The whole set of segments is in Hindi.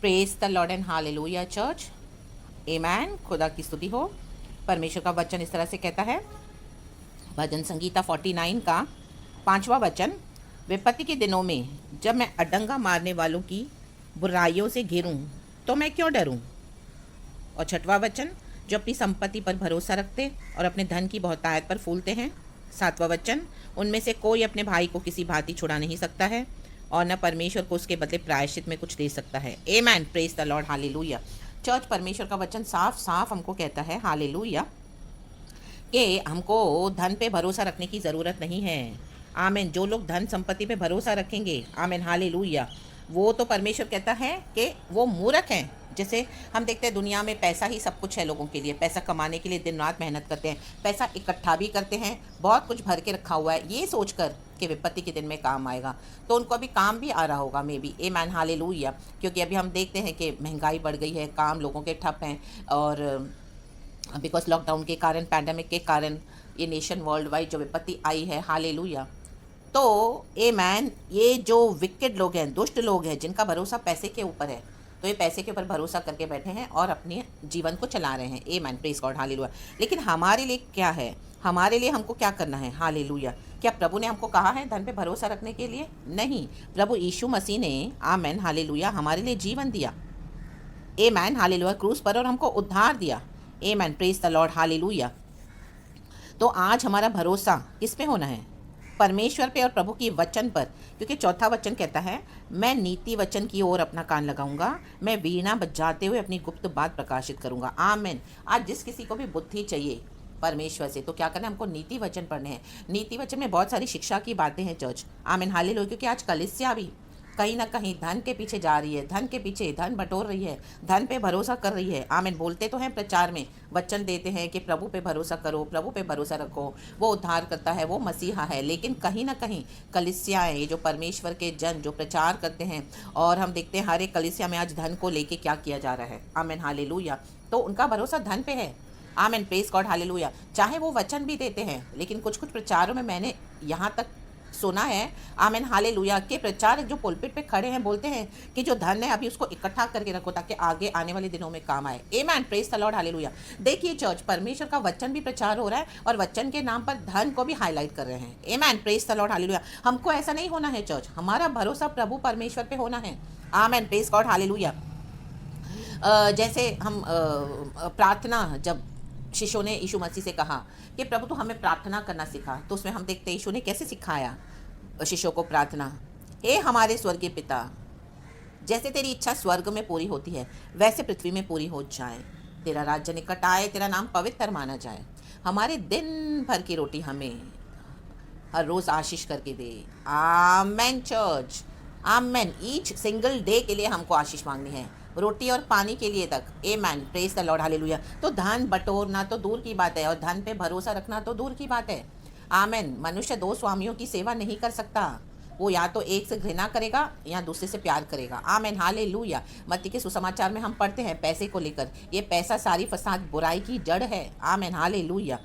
Praise the lord and hallelujah church. Amen. खुदा की स्तुति हो। परमेश्वर का वचन इस तरह से कहता है, भजन संगीता 49 का 5वां वचन, विपत्ति के दिनों में जब मैं अडंगा मारने वालों की बुराइयों से घिरूं तो मैं क्यों डरूं। और 6वां वचन, जो अपनी संपत्ति पर भरोसा रखते और अपने धन की बहुतायत पर फूलते हैं। 7वां वचन, उनमें से कोई अपने भाई को किसी भांति छुड़ा नहीं सकता है और न परमेश्वर को उसके बदले प्रायश्चित में कुछ दे सकता है। Amen. Praise the lord. Hallelujah. Church, परमेश्वर का वचन साफ साफ हमको कहता है, हालेलुया, कि हमको धन पे भरोसा रखने की ज़रूरत नहीं है। आमेन। जो लोग धन संपत्ति पे भरोसा रखेंगे, आमेन, हालेलुया, वो तो परमेश्वर कहता है कि वो मूर्ख हैं। जैसे हम देखते हैं दुनिया में पैसा ही सब कुछ है लोगों के लिए, पैसा कमाने के लिए दिन रात मेहनत करते हैं, पैसा इकट्ठा भी करते हैं, बहुत कुछ भर के रखा हुआ है ये सोचकर कि विपत्ति के दिन में काम आएगा। तो उनको अभी काम भी आ रहा होगा मे बी। Amen, hallelujah. क्योंकि अभी हम देखते हैं कि महंगाई बढ़ गई है, काम लोगों के ठप हैं, और बिकॉज लॉकडाउन के कारण, पैंडमिक के कारण ये नेशन वर्ल्ड वाइड जो विपत्ति आई है, हालेलुया। तो आमेन, ये जो विकेड लोग हैं, दुष्ट लोग हैं, जिनका भरोसा पैसे के ऊपर है, तो ये पैसे के ऊपर भरोसा करके बैठे हैं और अपने जीवन को चला रहे हैं। आमेन। Praise God. हालेलुया। लेकिन हमारे लिए क्या है? हमारे लिए हमको क्या करना है? हालेलुया। क्या प्रभु ने हमको कहा है धन पे भरोसा रखने के लिए? नहीं। प्रभु यीशु मसीह ने, आमेन, हालेलुया, हमारे लिए जीवन दिया, आमेन, हालेलुया, क्रूस पर, और हमको उद्धार दिया। Amen. Praise the lord. Hallelujah. तो आज हमारा भरोसा किस पे होना है? परमेश्वर पे और प्रभु की वचन पर। क्योंकि 4था वचन कहता है, मैं नीति वचन की ओर अपना कान लगाऊंगा, मैं वीणा बजाते हुए अपनी गुप्त बात प्रकाशित करूंगा। आमेन। आज जिस किसी को भी बुद्धि चाहिए परमेश्वर से, तो क्या करना है? हमको नीति वचन पढ़ने हैं। नीति वचन में बहुत सारी शिक्षा की बातें हैं चर्च। आमेन, हालेलुया। क्योंकि आज कलीसिया भी कहीं ना कहीं धन के पीछे जा रही है, धन के पीछे धन बटोर रही है, धन पे भरोसा कर रही है। आमीन। बोलते तो हैं, प्रचार में वचन देते हैं कि प्रभु पे भरोसा करो, प्रभु पे भरोसा रखो, वो उद्धार करता है, वो मसीहा है। लेकिन कहीं ना कहीं कलीसियाएँ, ये जो परमेश्वर के जन जो प्रचार करते हैं, और हम देखते हैं हर एक कलीसिया में आज धन को लेके क्या किया जा रहा है। आमीन, हालेलुया। तो उनका भरोसा धन पे है। आमीन। Praise God. हालेलुया। चाहे वो वचन भी देते हैं, लेकिन कुछ कुछ प्रचारों में मैंने यहाँ तक सुना है, आमीन, हालेलुया, के प्रचारक जो पुलपिट पे खड़े हैं बोलते हैं कि जो धन है अभी उसको इकट्ठा करके रखो ताकि आगे आने वाले दिनों में काम आए। आमीन। Praise the lord. हालेलुया। देखिए चर्च, परमेश्वर का वचन भी प्रचार हो रहा है और वचन के नाम पर धन को भी हाईलाइट कर रहे हैं। आमीन। Praise the lord. हालेलुया। हमको ऐसा नहीं होना है चर्च, हमारा भरोसा प्रभु परमेश्वर पे होना है। आमीन। Praise God. हालेलुया। जैसे हम प्रार्थना, जब शिष्यों ने यीशु मसीह से कहा कि प्रभु तो हमें प्रार्थना करना सिखा, तो उसमें हम देखते हैं यीशु ने कैसे सिखाया शिष्यों को प्रार्थना। हे हमारे स्वर्गीय पिता, जैसे तेरी इच्छा स्वर्ग में पूरी होती है वैसे पृथ्वी में पूरी हो जाए, तेरा राज्य निकट आए, तेरा नाम पवित्र माना जाए, हमारे दिन भर की रोटी हमें हर रोज़ आशीष करके दे। आमेन चर्च। आमेन। ईच सिंगल डे के लिए हमको आशीष मांगनी है, रोटी और पानी के लिए तक। Amen. Praise the lord. Hallelujah. तो धन बटोरना तो दूर की बात है और धन पे भरोसा रखना तो दूर की बात है। आमेन। मनुष्य 2 स्वामियों की सेवा नहीं कर सकता, वो या तो एक से घृणा करेगा या दूसरे से प्यार करेगा। आमेन, हालेलुया। मत्ती के सुसमाचार में हम पढ़ते हैं पैसे को लेकर, ये पैसा सारी फसाद बुराई की जड़ है। आमेन, हालेलुया।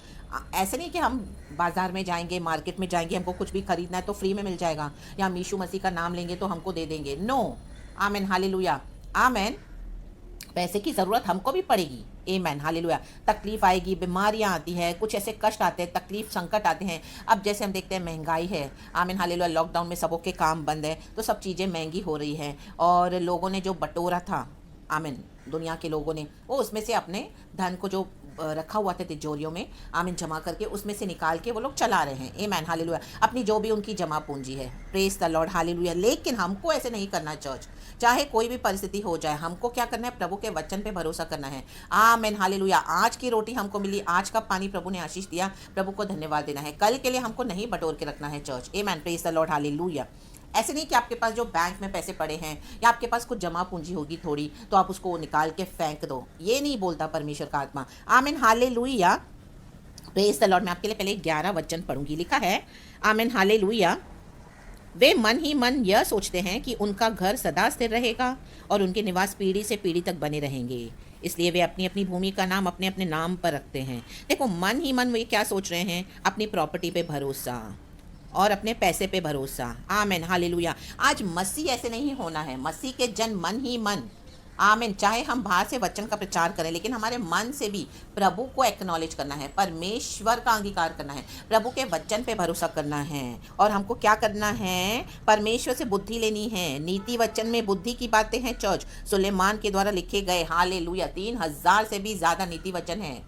ऐसे नहीं कि हम बाजार में जाएंगे, मार्केट में जाएंगे, हमको कुछ भी खरीदना है तो फ्री में मिल जाएगा, या हम यीशु मसीह का नाम लेंगे तो हमको दे देंगे। नो। आमेन, हालेलुया। आमेन। पैसे की ज़रूरत हमको भी पड़ेगी। आमेन, हालेलुया। तकलीफ आएगी, बीमारियां आती हैं, कुछ ऐसे कष्ट आते हैं, तकलीफ संकट आते हैं। अब जैसे हम देखते हैं महंगाई है, आमीन, हालेलुया, लॉकडाउन में सबों के काम बंद है तो सब चीज़ें महंगी हो रही हैं, और लोगों ने जो बटोरा था, आमीन, दुनिया के लोगों ने, वो उसमें से अपने धन को जो रखा हुआ था तिजोरियों में, आमीन, जमा करके उसमें से निकाल के वो लोग चला रहे हैं। आमीन, हालेलुया। अपनी जो भी उनकी जमा पूंजी है। Praise the lord. हालेलुया। लेकिन हमको ऐसे नहीं करना चर्च, चाहे कोई भी परिस्थिति हो जाए, हमको क्या करना है? प्रभु के वचन पे भरोसा करना है। आमीन, हालेलुया। आज की रोटी हमको मिली, आज का पानी प्रभु ने आशीष दिया, प्रभु को धन्यवाद देना है। कल के लिए हमको नहीं बटोर के रखना है चर्च। आमीन। Praise the lord. हालेलुया। ऐसे नहीं कि आपके पास जो बैंक में पैसे पड़े हैं या आपके पास कुछ जमा पूंजी होगी थोड़ी, तो आप उसको निकाल के फेंक दो, ये नहीं बोलता परमेश्वर का आत्मा। आमीन, हालेलुया। Praise the Lord. मैं आपके लिए पहले 11 वचन पढ़ूंगी। लिखा है, आमीन, हालेलुया, वे मन ही मन यह सोचते हैं कि उनका घर सदा स्थिर रहेगा और उनके निवास पीढ़ी से पीढ़ी तक बने रहेंगे, इसलिए वे अपनी अपनी भूमि का नाम अपने अपने नाम पर रखते हैं। देखो, मन ही मन वे क्या सोच रहे हैं? अपनी प्रॉपर्टी पे भरोसा और अपने पैसे पे भरोसा। आमीन, हालेलुया। आज मसीह ऐसे नहीं होना है। मसीह के जन मन ही मन आमीन। चाहे हम बाहर से वचन का प्रचार करें, लेकिन हमारे मन से भी प्रभु को एक्नॉलेज करना है, परमेश्वर का अंगीकार करना है, प्रभु के वचन पे भरोसा करना है। और हमको क्या करना है? परमेश्वर से बुद्धि लेनी है। नीति वचन में बुद्धि की बातें हैं चर्च। सुलेमान के द्वारा लिखे गए हालेलुया 3000 से भी ज़्यादा नीति वचन हैं।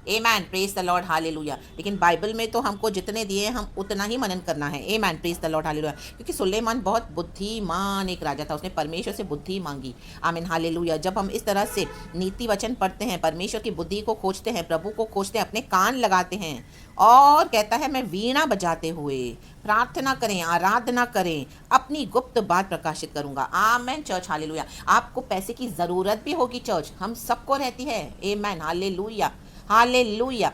Amen, praise the lord, hallelujah. लेकिन बाइबल में तो हमको जितने दिए हम उतना ही मनन करना है। Amen, praise the lord, hallelujah. क्योंकि सुलेमान बहुत बुद्धिमान एक राजा था, उसने परमेश्वर से बुद्धि मांगी। आमीन, हालेलुया। जब हम इस तरह से नीति वचन पढ़ते हैं, परमेश्वर की बुद्धि को खोजते हैं, प्रभु को खोजते हैं, अपने कान लगाते हैं, और कहता है मैं वीणा बजाते हुए प्रार्थना करें, आराधना करें, अपनी गुप्त बात प्रकाशित करूंगा। आमेन चर्च, हालेलुया। आपको पैसे की ज़रूरत भी होगी चर्च, हम सबको रहती है। आमेन, हालेलुया, हालेलुया।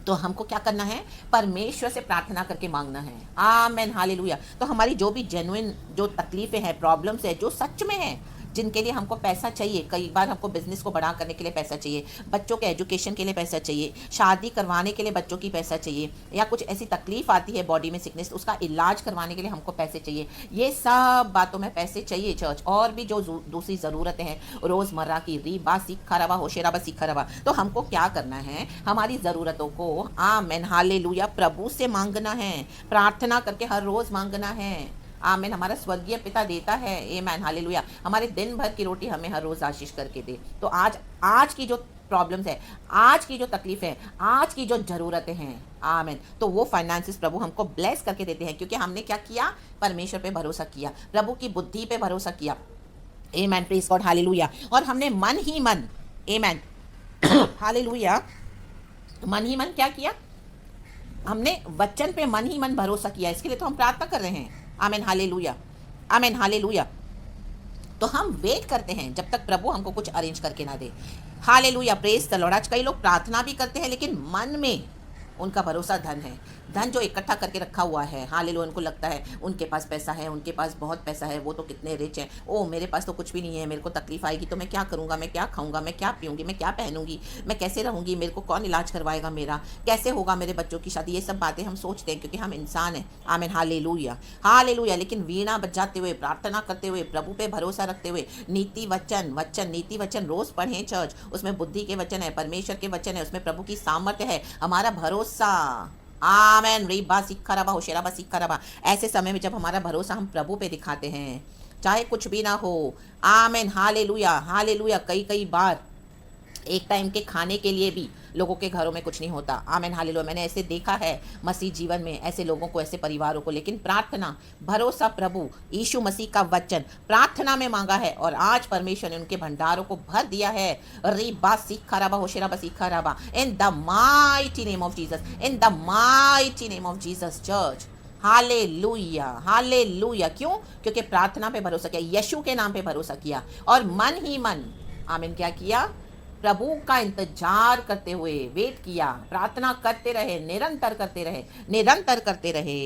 तो हमको क्या करना है? परमेश्वर से प्रार्थना करके मांगना है। आमेन, हालेलुया। तो हमारी जो भी जेन्युइन जो तकलीफ़ें हैं, प्रॉब्लम्स है, जो सच में है, जिनके लिए हमको पैसा चाहिए, कई बार हमको बिजनेस को बड़ा करने के लिए पैसा चाहिए, बच्चों के एजुकेशन के लिए पैसा चाहिए, शादी करवाने के लिए बच्चों की पैसा चाहिए, या कुछ ऐसी तकलीफ आती है बॉडी में सिकनेस, उसका इलाज करवाने के लिए हमको पैसे चाहिए। ये सब बातों में पैसे चाहिए चर्च। और भी जो दूसरी ज़रूरतें हैं रोज़मर्रा की, रीबा सीखा रवा, होशेराबा सीखा रवा। तो हमको क्या करना है? हमारी ज़रूरतों को आमेन, हालेलुया, प्रभु से मांगना है, प्रार्थना करके हर रोज़ मांगना है। आमीन। हमारा स्वर्गीय पिता देता है। आमीन, हालेलुया। हमारे दिन भर की रोटी हमें हर रोज़ आशीष करके दे। तो आज की जो प्रॉब्लम्स है, आज की जो तकलीफ है, आज की जो ज़रूरतें हैं, आमीन, तो वो फाइनेंसिस प्रभु हमको ब्लेस करके देते हैं, क्योंकि हमने क्या किया? परमेश्वर पे भरोसा किया, प्रभु की बुद्धि पे भरोसा किया। आमीन, प्रेज गॉड, हालेलुया। और हमने मन ही मन, आमीन, हालेलुया, मन ही मन क्या किया? हमने वचन पे मन ही मन भरोसा किया। इसके लिए तो हम प्रार्थना कर रहे हैं। आमीन, हालेलुया, आमीन, हालेलुया। तो हम वेट करते हैं जब तक प्रभु हमको कुछ अरेंज करके ना दे। Hallelujah, praise the lord. आज कई लोग प्रार्थना भी करते हैं, लेकिन मन में उनका भरोसा धन है, धन जो इकट्ठा करके रखा हुआ है। हालेलुया। उनको लगता है उनके पास पैसा है, उनके पास बहुत पैसा है, वो तो कितने रिच हैं। ओ, मेरे पास तो कुछ भी नहीं है, मेरे को तकलीफ आएगी तो मैं क्या करूँगा? मैं क्या खाऊंगा? मैं क्या पीऊँगी? मैं क्या पहनूंगी? मैं कैसे रहूँगी? मेरे को कौन इलाज करवाएगा? मेरा कैसे होगा? मेरे बच्चों की शादी? ये सब बातें हम सोचते हैं, क्योंकि हम इंसान हैं। आमीन, हालेलुया, हालेलुया। लेकिन वीणा बजाते हुए, प्रार्थना करते हुए, प्रभु पे भरोसा रखते हुए, नीति वचन नीति वचन रोज़ पढ़ें चर्च। उसमें बुद्धि के वचन है, परमेश्वर के वचन है, उसमें प्रभु की सामर्थ्य है, हमारा भरोसा। आमेन, रीबा सीखा रबा, होशेराबा सीखा रबा। ऐसे समय में जब हमारा भरोसा हम प्रभु पे दिखाते हैं, चाहे कुछ भी ना हो, आमेन, हालेलुया, हालेलुया। कई बार एक टाइम के खाने के लिए भी लोगों के घरों में कुछ नहीं होता। आमीन, हालेलुया। मैंने ऐसे देखा है मसीह जीवन में, ऐसे लोगों को, ऐसे परिवारों को। लेकिन प्रार्थना, भरोसा, प्रभु यीशु मसीह का वचन प्रार्थना में मांगा है, और आज परमेश्वर ने उनके भंडारों को भर दिया है। रीबा सीखा रबा, होशेराबा सीखा रबा। इन the mighty name of Jesus, in the mighty name of Jesus church. Hallelujah, hallelujah. क्यों? क्योंकि प्रार्थना पे भरोसा किया, यीशु के नाम पे भरोसा किया, और मन ही मन, आमीन, क्या किया? प्रभु का इंतजार करते हुए वेट किया, प्रार्थना करते रहे, निरंतर करते रहे, निरंतर करते रहे,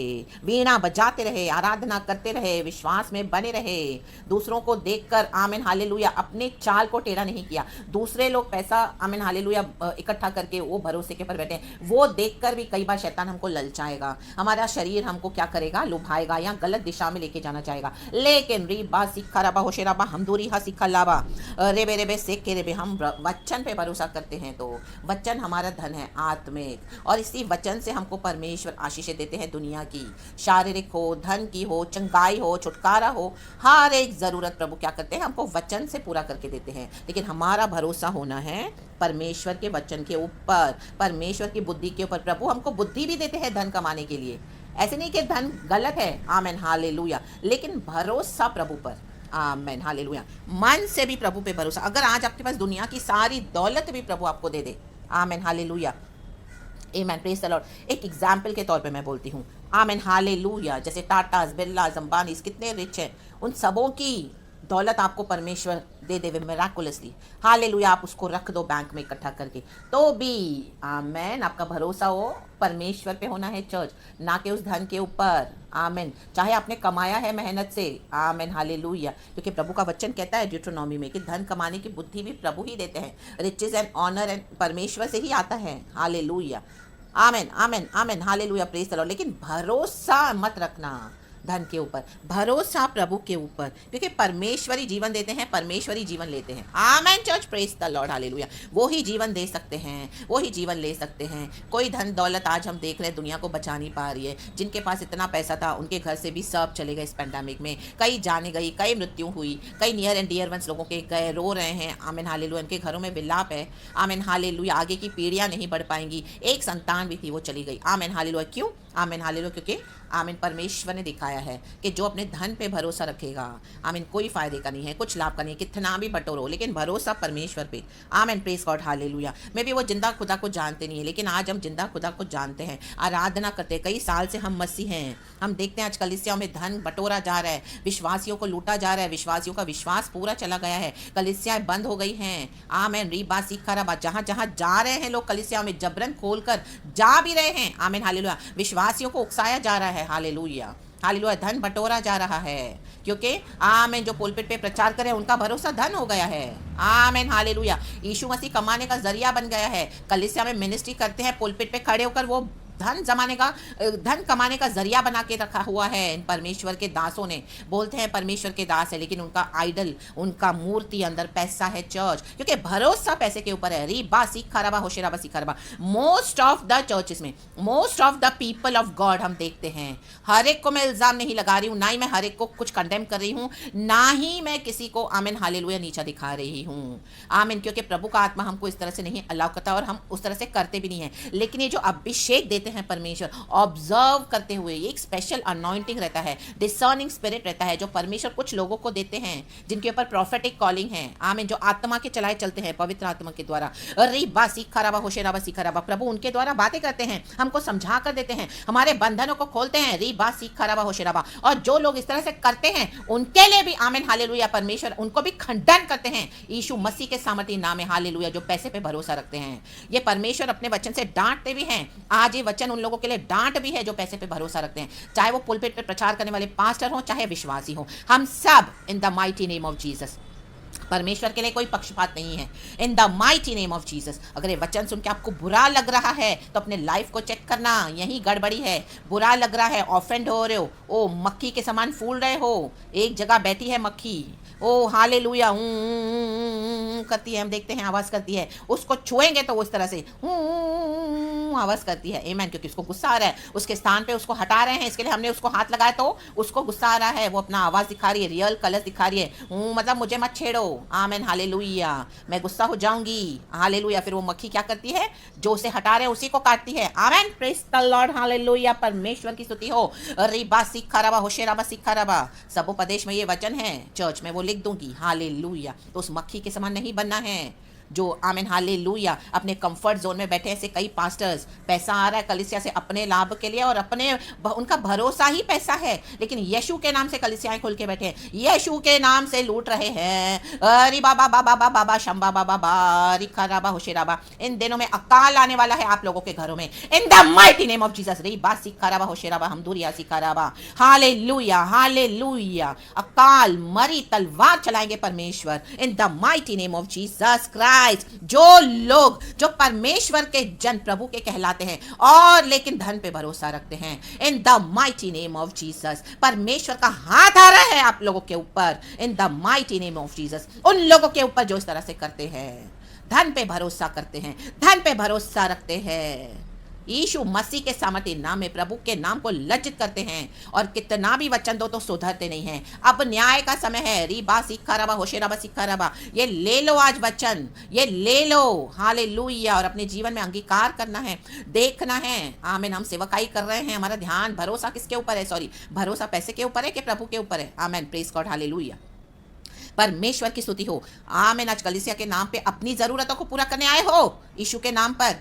वीणा बजाते रहे, आराधना करते रहे, विश्वास में बने रहे। दूसरों को देखकर, आमीन, हालेलुया, अपने चाल को टेढ़ा नहीं किया। दूसरे लोग पैसा, आमीन, हालेलुया, इकट्ठा करके वो भरोसे के पर बैठे हैं, वो देखकर भी कई बार शैतान हमको ललचाएगा, हमारा शरीर हमको क्या करेगा? लुभाएगा, या गलत दिशा में लेके जाना चाहेगा। लेकिन रीबा सीखा रबा, होशेराबा, हमदूरी हा सीखा लाबा, रेबे रेबे सेक के रेबे। हम वचन पे भरोसा करते हैं, तो वचन हमारा धन है आत्मिक, और इसी वचन से हमको परमेश्वर आशीषें देते हैं, दुनिया की, शारीरिक हो, धन की हो, चंगाई हो, छुटकारा हो, हर एक ज़रूरत प्रभु क्या करते हैं? हमको वचन से पूरा करके देते हैं। लेकिन हमारा भरोसा होना है परमेश्वर के वचन के ऊपर, परमेश्वर की बुद्धि के ऊपर। प्रभु हमको बुद्धि भी देते हैं धन कमाने के लिए। ऐसे नहीं कि धन गलत है, आमीन, हालेलुया, लेकिन भरोसा प्रभु पर, आमीन, हालेलुया। मन से भी प्रभु पे भरोसा। अगर आज आपके पास दुनिया की सारी दौलत भी प्रभु आपको दे दे, आमीन, हालेलुया, आमीन, प्रेज द लॉर्ड। एक एग्जाम्पल के तौर पे मैं बोलती हूँ, आमीन, हालेलुया। जैसे टाटास, बिरलास, अंबानीस कितने रिच हैं, उन सबों की दौलत आपको परमेश्वर दे दे मिराकुलसली, हालेलुया, आप उसको रख दो बैंक में इकट्ठा करके, तो भी आमीन, आपका भरोसा हो परमेश्वर पे होना है चर्च, ना कि उस धन के ऊपर। आमीन। चाहे आपने कमाया है मेहनत से, आमीन, हालेलुया, क्योंकि प्रभु का वचन कहता है ड्यूट्रोनॉमी में कि धन कमाने की बुद्धि भी प्रभु ही देते हैं। रिचेज एंड ऑनर एंड परमेश्वर से ही आता है। हालेलुया, आमीन, आमीन, आमीन, हालेलुया, प्रेज द लॉर्ड। लेकिन भरोसा मत रखना, धन के ऊपर, भरोसा प्रभु के ऊपर, क्योंकि परमेश्वरी जीवन देते हैं, परमेश्वरी जीवन लेते हैं। Amen church, praise the lord, hallelujah. वो ही जीवन दे सकते हैं, वो ही जीवन ले सकते हैं। कोई धन दौलत आज हम देख रहे हैं दुनिया को बचा नहीं पा रही है। जिनके पास इतना पैसा था उनके घर से भी सब चले गए इस पैंडेमिक में। कई जाने गई, कई मृत्यु हुई, कई नियर एंड डियर वंस लोगों के गए, रो रहे हैं। Amen hallelujah. उनके घरों में विलाप है। Amen hallelujah. आगे की पीढ़ियां नहीं बढ़ पाएंगी। एक संतान भी थी, वो चली गई। Amen hallelujah. क्यों? Amen hallelujah. क्योंकि आमीन परमेश्वर ने दिखाया है कि जो अपने धन पे भरोसा रखेगा, आमीन कोई फायदे का नहीं है, कुछ लाभ का नहीं है, कितना भी बटोरो, लेकिन भरोसा परमेश्वर पे। आमीन, प्रेज गॉड, हालेलुया। मे भी वो जिंदा खुदा को जानते नहीं है, लेकिन आज हम जिंदा खुदा को जानते हैं, आराधना करते हैं। कई साल से हम मसीह हैं। हम देखते हैं आज कलीसियाओं में धन बटोरा जा रहा है, विश्वासियों को लूटा जा रहा है, विश्वासियों का विश्वास पूरा चला गया है, कलीसियाएं बंद हो गई हैं। आमीन, रीबा सीखा, जहाँ जहाँ जा रहे हैं लोग कलीसियाओं में जबरन खोलकर जा भी रहे हैं। आमीन हालेलुया। विश्वासियों को उकसाया जा रहा है। Hallelujah, hallelujah. धन बटोरा जा रहा है, क्योंकि आमीन जो पुलपिट पे प्रचार करे उनका भरोसा धन हो गया है। आमीन हालेलुया। यीशु मसीह कमाने का जरिया बन गया है। कलीसिया में मिनिस्ट्री करते हैं, पुलपिट पे खड़े होकर वो धन कमाने का जरिया बना के रखा हुआ है। इन परमेश्वर के दासों ने, बोलते हैं परमेश्वर के दास है, लेकिन उनका आइडल, उनका मूर्ति अंदर पैसा है चर्च, क्योंकि भरोसा पैसे के ऊपर है। रीबा सीखा होशेराबा सीखा। मोस्ट ऑफ द चर्चेस में, most of the people of God हम देखते हैं। हर एक को मैं इल्जाम नहीं लगा रही हूँ, ना ही मैं हर एक को कुछ कंडेम कर रही हूँ, ना ही मैं किसी को आमीन हालेलुया नीचा दिखा रही हूँ। आमीन, क्योंकि प्रभु का आत्मा हमको इस तरह से नहीं अलाउ करता और हम उस तरह से करते भी नहीं है। लेकिन ये जो अभिषेक देते हैं परमेश्वर, ऑब्जर्व करते हुए, एक स्पेशल अनॉइंटिंग रहता है, डिसर्निंग स्पिरिट रहता है, जो परमेश्वर कुछ लोगों को देते हैं जिनके ऊपर प्रोफेटिक कॉलिंग है। आमीन, जो आत्मा के चलाए चलते हैं, पवित्र आत्मा के द्वारा। रीबा सीखा होशेराबा सीखा। प्रभु उनके द्वारा बातें करते हैं, हमको समझा कर देते हैं, हमारे बंधनों को खोलते हैं। रीबा सीखा होशेराबा। और जो लोग इस तरह से करते हैं उनके लिए भी आमीन हालेलुया परमेश्वर उनको भी खंडन करते हैं यीशु मसीह के सामर्थी नाम में। हालेलुया। जो पैसे पे भरोसा रखते हैं, ये परमेश्वर अपने वचन से डांटते भी हैं। आज ये वचन उन लोगों के लिए डांट भी है जो पैसे पे भरोसा रखते हैं, चाहे वो पुलपिट पे प्रचार करने वाले पास्टर हो, चाहे विश्वासी हो। हम सब इन the mighty name of Jesus, परमेश्वर के लिए कोई पक्षपात नहीं है। इन the mighty name of Jesus. अगर ये वचन सुन के आपको बुरा लग रहा है तो अपने लाइफ को चेक करना, यही गड़बड़ी है। बुरा लग रहा है, ऑफेंड हो रहे हो, ओ मक्खी के समान फूल रहे हो, एक जगह बैठी है मक्खी, ओ हालेलुया करती है, हम देखते हैं आवाज करती है, उसको छुएंगे तो वो इस तरह से आवाज करती है। आमीन, क्योंकि उसको गुस्सा आ रहा है, उसके स्थान पे उसको हटा रहे हैं, इसके लिए हमने उसको हाथ लगाया तो उसको गुस्सा आ रहा है, वो अपना आवाज दिखा रही है, रियल कलर्स दिखा रही है, मतलब मुझे मत छेड़ो। आमीन हालेलुया। मैं गुस्सा हो जाऊंगी। हालेलुया। फिर वो मक्खी क्या करती है, जो उसे हटा रहे उसी को काटती है। आमीन, प्रेज द लॉर्ड, हालेलुया। परमेश्वर की स्तुति हो। रीबा सीखा होशेराबा सीखा। सबोपदेश में ये वचन है, चर्च में वो लिख दूंगी। हालेलुया। तो उस मक्खी के समान नहीं बनना है जो आमीन हालेलुया अपने कंफर्ट जोन में बैठे। ऐसे कई पास्टर्स, पैसा आ रहा है कलीसिया से अपने लाभ के लिए और अपने उनका भरोसा ही पैसा है, लेकिन यीशु के नाम से कलीसियाएं खोल के बैठे हैं, यीशु के नाम से लूट रहे हैं। अरे बाबा बाबा बाबा बाबा शंबा बाबा बारिखा राबा होशेराबा। इन दिनों में अकाल आने वाला है आप लोगों के घरों में, इन the mighty name of Jesus. री बा सिखा राबा होशेराबा हम दुरिया सिखा राबा। Hallelujah hallelujah. अकाल, मरी, तलवार चलाएंगे परमेश्वर इन the mighty name of Jesus Christ. जो लोग, जो परमेश्वर के जन, प्रभु के कहलाते हैं और लेकिन धन पे भरोसा रखते हैं, in the mighty name of Jesus परमेश्वर का हाथ आ रहा है आप लोगों के ऊपर, इन the mighty name of Jesus. उन लोगों के ऊपर जो इस तरह से करते हैं, धन पे भरोसा करते हैं, धन पे भरोसा रखते हैं, यीशु मसीह के सामर्थ्य नाम में प्रभु के नाम को लज्जित करते हैं और कितना भी वचन दो तो सुधरते नहीं हैं। अब न्याय का समय है। रीबा सीखा रबा होशेराबा सीखा रबा। ये ले लो आज वचन, ये ले लो। हालेलुया। और अपने जीवन में अंगीकार करना है, देखना है। आमीन। हम सेवकाई कर रहे हैं, हमारा ध्यान, भरोसा किसके ऊपर है? सॉरी, भरोसा पैसे के ऊपर है कि प्रभु के ऊपर है? आमीन, प्रेज गॉड, हालेलुया। परमेश्वर की स्तुति हो। आमीन। आज कलीसिया के नाम पे अपनी जरूरतों को पूरा करने आए हो यीशु के नाम पर,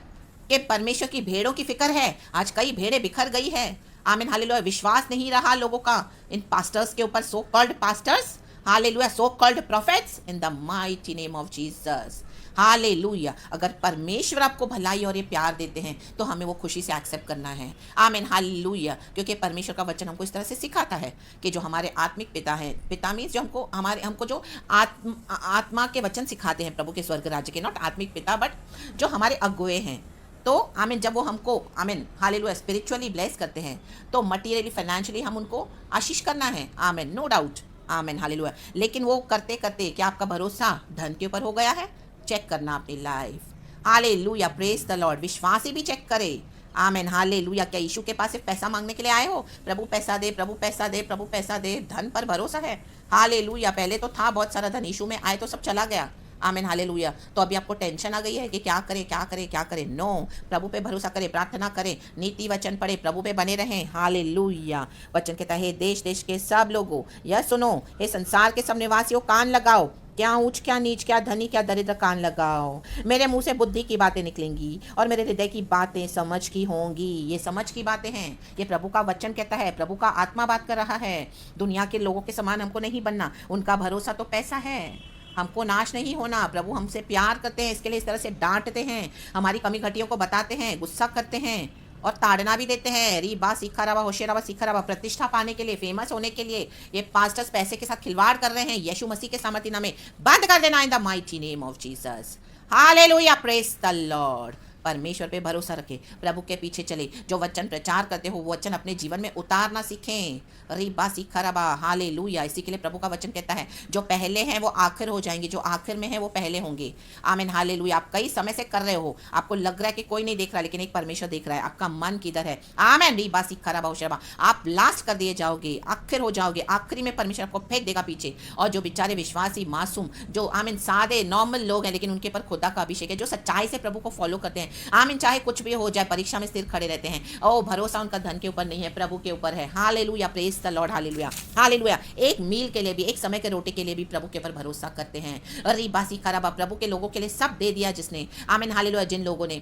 कि परमेश्वर की भेड़ों की फिक्र है। आज कई भेड़ें बिखर गई है। आमीन हालेलुया। विश्वास नहीं रहा लोगों का इन पास्टर्स के ऊपर, so called pastors, hallelujah, so called prophets, in the mighty name of Jesus. Hallelujah. अगर परमेश्वर आपको भलाई और ये प्यार देते हैं तो हमें वो खुशी से एक्सेप्ट करना है। आमीन हालेलुया। क्योंकि परमेश्वर का वचन हमको इस तरह से सिखाता है कि जो हमारे आत्मिक पिता हैं, पिता मीन्स जो हमको जो आत्मा के वचन सिखाते हैं प्रभु के स्वर्ग राज्य के, नॉट आत्मिक पिता बट जो हमारे अगुए हैं, तो आमीन जब वो हमको आमीन हालेलुया स्पिरिचुअली ब्लेस करते हैं तो मटीरियली फाइनेंशियली हम उनको आशीष करना है, आमीन, नो डाउट, आमीन हालेलुया। लेकिन वो करते करते क्या आपका भरोसा धन के ऊपर हो गया है? चेक करना अपनी life. Hallelujah, praise the Lord. विश्वासी भी चेक करे, आमीन हालेलुया। क्या यीशु के पास सिर्फ पैसा मांगने के लिए आए हो? प्रभु पैसा दे, प्रभु पैसा दे, प्रभु पैसा दे। धन पर भरोसा है? हालेलुया। पहले तो था बहुत सारा धन, यीशु में आए तो सब चला गया, आमीन हालेलुया। तो अभी आपको टेंशन आ गई है कि क्या करें क्या करें क्या करें? नो, प्रभु पे भरोसा करें, प्रार्थना करें, नीति वचन पढ़े, प्रभु पे बने रहें। हालेलुया। वचन कहता है, देश देश के सब लोगों यह सुनो, हे संसार के सब निवासियों कान लगाओ, क्या ऊंच क्या नीच, क्या धनी क्या दरिद्र, कान लगाओ। मेरे मुंह से बुद्धि की बातें निकलेंगी और मेरे हृदय की बातें समझ की होंगी। ये समझ की बातें हैं, ये प्रभु का वचन कहता है, प्रभु का आत्मा बात कर रहा है। दुनिया के लोगों के समान हमको नहीं बनना, उनका भरोसा तो पैसा है। हमको नाश नहीं होना, प्रभु हमसे प्यार करते हैं, इसके लिए इस तरह से डांटते हैं, हमारी कमी घटियों को बताते हैं, गुस्सा करते हैं और ताड़ना भी देते हैं। रीबा सीखा रवा, होशियाराबा सीखा रवा। प्रतिष्ठा पाने के लिए, फेमस होने के लिए ये पास्टर्स पैसे के साथ खिलवाड़ कर रहे हैं। यीशु मसीह के सामर्थ्य नाम में बंद कर देना इन the mighty name of Jesus. Hallelujah, praise the Lord. परमेश्वर पे भरोसा रखें, प्रभु के पीछे चले, जो वचन प्रचार करते हो वो वचन अपने जीवन में उतारना सीखें। रीबा सीखा रबा, हालेलुया। इसी के लिए प्रभु का वचन कहता है, जो पहले हैं वो आखिर हो जाएंगे, जो आखिर में है वो पहले होंगे, आमीन हालेलुया। आप कई समय से कर रहे हो, आपको लग रहा है कि कोई नहीं देख रहा, लेकिन एक परमेश्वर देख रहा है। आपका मन किधर है? आमीन। रीबा सीखा रबा, होशियारबा। आप लास्ट कर दिए जाओगे, आखिर हो जाओगे, आखिरी में परमेश्वर आपको फेंक देगा पीछे। और जो बेचारे विश्वासी मासूम, जो आमीन सादे नॉर्मल लोग हैं, लेकिन उनके पर खुदा का अभिषेक है, जो सच्चाई से प्रभु को फॉलो करते हैं, आमीन, चाहे कुछ भी हो जाए, परीक्षा में स्थिर खड़े रहते हैं। ओ, भरोसा उनका धन के ऊपर नहीं है, प्रभु के ऊपर है। Hallelujah, praise the lord, hallelujah hallelujah. एक मील के लिए भी, एक समय के रोटी के लिए भी प्रभु के ऊपर भरोसा करते हैं। रीबा सीखा रबा, प्रभु के लोगों के लिए सब दे दिया जिसने, आमीन हालेलुया। जिन लोगों ने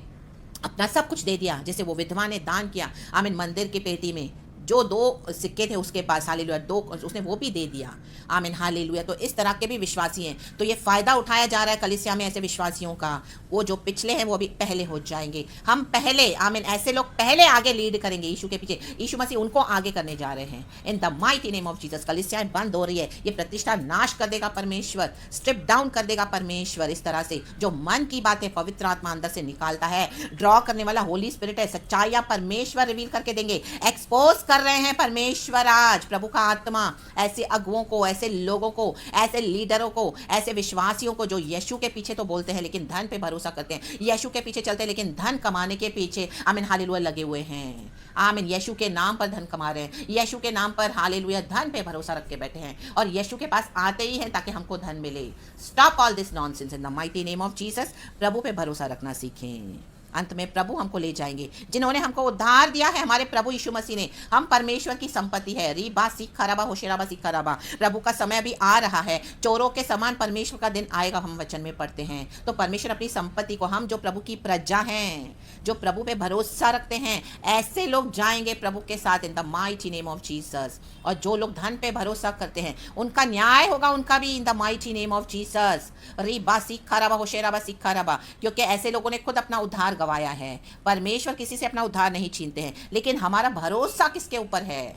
अपना सब कुछ दे दिया, जैसे वो विधवा ने दान किया, आमीन, मंदिर की पेटी में जो 2 सिक्के थे उसके पास, हालेलुया, 2 उसने वो भी दे दिया, आमीन हालेलुया। तो इस तरह के भी विश्वासी हैं। तो ये फ़ायदा उठाया जा रहा है कलीसिया में ऐसे विश्वासियों का। वो जो पिछले हैं वो अभी पहले हो जाएंगे, हम पहले, आमीन, ऐसे लोग पहले आगे लीड करेंगे यीशु के पीछे। यीशु मसीह उनको आगे करने जा रहे हैं in the mighty name of Jesus. कलीसियाएं बंद हो रही है, ये प्रतिष्ठा नाश कर देगा परमेश्वर, स्ट्रिप डाउन कर देगा परमेश्वर। इस तरह से जो मन की बातें पवित्र आत्मा अंदर से निकालता है, ड्रॉ करने वाला होली स्पिरिट है, सच्चाइयां परमेश्वर रिवील करके देंगे, एक्सपोज कर रहे हैं परमेश्वर। आज प्रभु का आत्मा ऐसे अगुओं को, ऐसे लोगों को, ऐसे लीडरों को, ऐसे विश्वासियों को जो यीशु के पीछे तो बोलते हैं लेकिन धन पे भरोसा करते हैं, यीशु के पीछे चलते हैं लेकिन धन कमाने के पीछे, आमीन हालेलुया, लगे हुए हैं। आमीन, यीशु के नाम पर धन कमा रहे हैं, यीशु के नाम पर हालेलुया धन पे भरोसा रख के बैठे हैं और यीशु के पास आते ही हैं ताकि हमको धन मिले। Stop all this nonsense in the mighty name of Jesus. प्रभु पे भरोसा रखना सीखें। अंत में प्रभु हमको ले जाएंगे, जिन्होंने हमको उद्धार दिया है, हमारे प्रभु यीशु मसीह ने। हम परमेश्वर की संपत्ति है। रीबा सीखा रबा, होशियारबा सीखा रबा। प्रभु का समय भी आ रहा है, चोरों के समान परमेश्वर का दिन आएगा, हम वचन में पढ़ते हैं। तो परमेश्वर अपनी संपत्ति को, हम जो प्रभु की प्रजा हैं, जो प्रभु पे भरोसा रखते हैं, ऐसे लोग जाएंगे प्रभु के साथ इन the mighty name of Jesus. और जो लोग धन पे भरोसा करते हैं, उनका न्याय होगा, उनका भी इन the mighty name of Jesus. Reeba सीखा रबा, होशियारबा सीखा रबा। क्योंकि ऐसे लोगों ने खुद अपना उद्धार गवाया है। परमेश्वर किसी से अपना उद्धार नहीं छीनते हैं, लेकिन हमारा भरोसा किसके ऊपर है?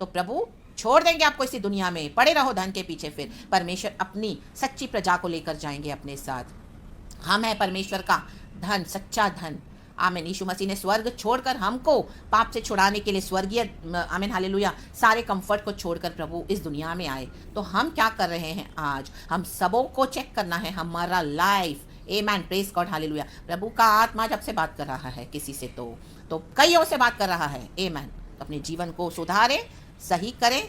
तो प्रभु छोड़ देंगे आपको इसी दुनिया में, पड़े रहो धन के पीछे, फिर परमेश्वर अपनी सच्ची प्रजा को लेकर जाएंगे अपने साथ। हम है परमेश्वर का धन, सच्चा धन, आमीन। यीशु मसीह ने स्वर्ग छोड़कर हमको पाप से छुड़ाने के लिए स्वर्गीय, आमीन हालेलुया, सारे कंफर्ट को छोड़कर प्रभु इस दुनिया में आए। तो हम क्या कर रहे हैं आज? हम सबों को चेक करना है हमारा लाइफ। आमेन, प्रेज गॉड, हालेलुया। प्रभु का आत्मा जब से बात कर रहा है किसी से, तो कईयों से बात कर रहा है। आमेन। तो अपने जीवन को सुधारें, सही करें,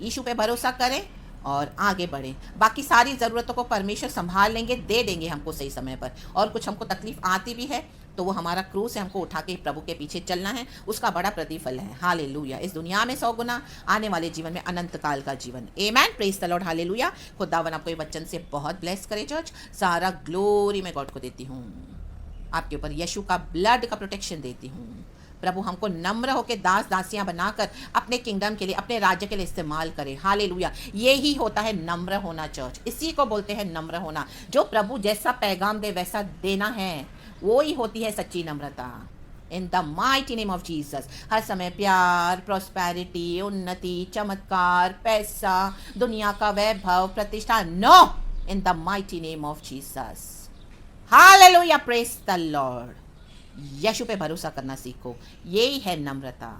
यीशु पे भरोसा करें और आगे बढ़ें। बाकी सारी ज़रूरतों को परमेश्वर संभाल लेंगे, दे देंगे हमको सही समय पर। और कुछ हमको तकलीफ आती भी है तो वो हमारा क्रूस है, हमको उठा के प्रभु के पीछे चलना है, उसका बड़ा प्रतिफल है। हालेलुया। इस दुनिया में 100 गुना, आने वाले जीवन में अनंत काल का जीवन। आमेन, प्रेज द लॉर्ड, हालेलुया। खुदावन आपको ये वचन से बहुत ब्लेस करे चर्च। सारा ग्लोरी मैं गॉड को देती हूँ, आपके ऊपर यीशु का ब्लड का प्रोटेक्शन देती हूँ। प्रभु हमको नम्र होकर दास दासियां बनाकर अपने किंगडम के लिए, अपने राज्य के लिए इस्तेमाल करे। हालेलुया। ये ही होता है नम्र होना चर्च, इसी को बोलते हैं नम्र होना। जो प्रभु जैसा पैगाम दे वैसा देना है, वो ही होती है सच्ची नम्रता। In the mighty name of Jesus. हर समय प्यार, प्रॉस्पेरिटी, उन्नति, चमत्कार, पैसा, दुनिया का वैभव, प्रतिष्ठा, no, in the mighty name of Jesus. Hallelujah, praise the Lord. Yeshu पे भरोसा करना सीखो। यही है नम्रता।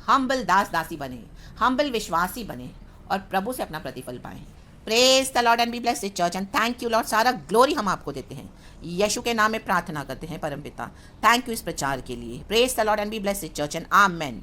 हम्बल दास दासी बने, हम्बल विश्वासी बने और प्रभु से अपना प्रतिफल पाएं। Praise the lord and be blessed church and thank you Lord. सारा ग्लोरी हम आपको देते हैं, यीशु के नाम में प्रार्थना करते हैं परमपिता। थैंक यू इस प्रचार के लिए। Praise the lord and be blessed church and amen.